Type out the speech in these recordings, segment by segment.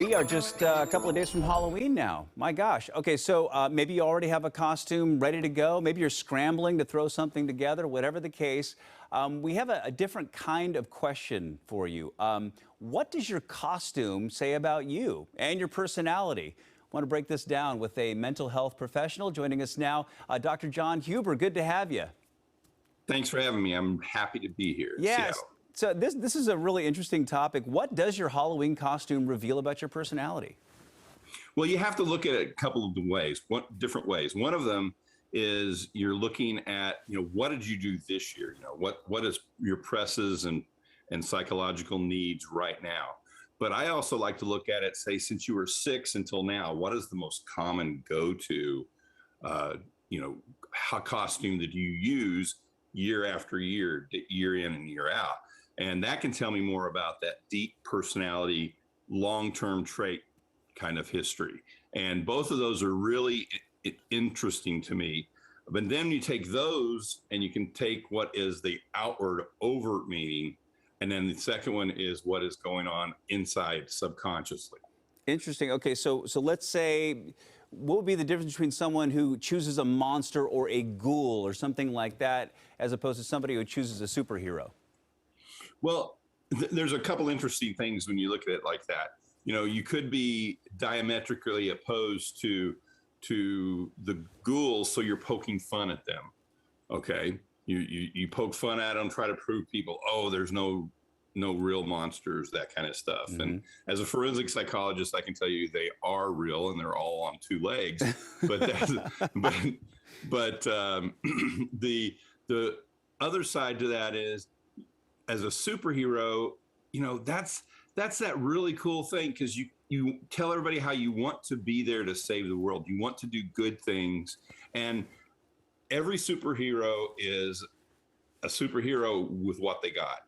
We are just a couple of days from Halloween now. My gosh. Okay, so maybe you already have a costume ready to go. Maybe you're scrambling to throw something together, whatever the case. We have a different kind of question for you. What does your costume say about you and your personality? I want to break this down with a mental health professional joining us now, Dr. John Huber. Good to have you. Thanks for having me. I'm happy to be here in Yes. Seattle. So this is a really interesting topic. What does your Halloween costume reveal about your personality? Well, you have to look at it a couple of different ways. One of them is you're looking at, what did you do this year? What is your presses and psychological needs right now? But I also like to look at it, say, since you were 6 until now, what is the most common go-to, costume that you use year after year, year in and year out? And that can tell me more about that deep personality, long-term trait kind of history. And both of those are really interesting to me. But then you take those and you can take what is the outward overt meaning. And then the second one is what is going on inside subconsciously. Interesting. Okay, so let's say, what would be the difference between someone who chooses a monster or a ghoul or something like that, as opposed to somebody who chooses a superhero? Well, there's a couple interesting things when you look at it like that. You could be diametrically opposed to the ghouls, so you're poking fun at them. Okay, you poke fun at them, try to prove people, oh, there's no real monsters, that kind of stuff. Mm-hmm. And as a forensic psychologist, I can tell you they are real and they're all on 2 legs. But the other side to that is, as a superhero, that's that really cool thing, because you tell everybody how you want to be there to save the world. You want to do good things. And every superhero is a superhero with what they got.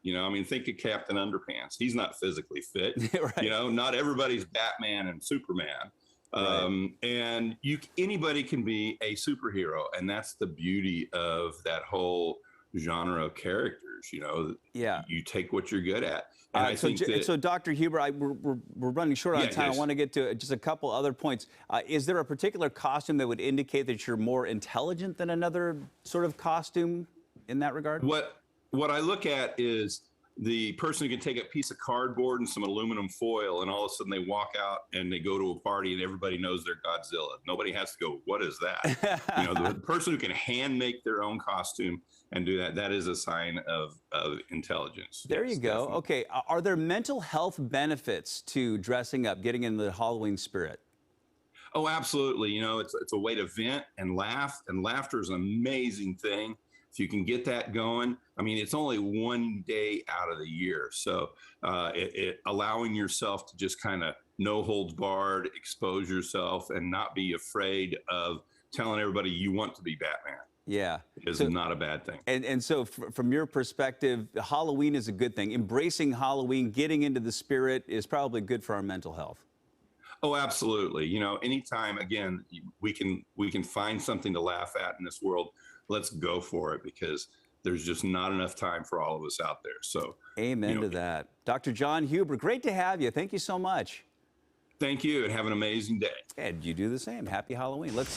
Think of Captain Underpants. He's not physically fit. Right. Not everybody's Batman and Superman. Right. And anybody can be a superhero. And that's the beauty of that whole genre of characters. Yeah. You take what you're good at. And so Dr. Huber, we're running short on time. Yes. I want to get to just a couple other points. Is there a particular costume that would indicate that you're more intelligent than another sort of costume in that regard? What I look at is the person who can take a piece of cardboard and some aluminum foil, and all of a sudden they walk out and they go to a party and everybody knows they're Godzilla. Nobody has to go, what is that? The person who can hand make their own costume and do that is a sign of intelligence. There you go. Definitely. Okay. Are there mental health benefits to dressing up, getting into the Halloween spirit? Oh, absolutely. It's a way to vent and laugh, and laughter is an amazing thing. If you can get that going, it's only 1 day out of the year. So allowing yourself to just kind of no holds barred, expose yourself, and not be afraid of telling everybody you want to be Batman. Yeah. Is not a bad thing. And so from your perspective, Halloween is a good thing. Embracing Halloween, getting into the spirit is probably good for our mental health. Oh, absolutely. Anytime, again, we can find something to laugh at in this world, let's go for it, because there's just not enough time for all of us out there. So amen to that. Dr. John Huber, great to have you. Thank you so much. Thank you, and have an amazing day. And you do the same. Happy Halloween. Let's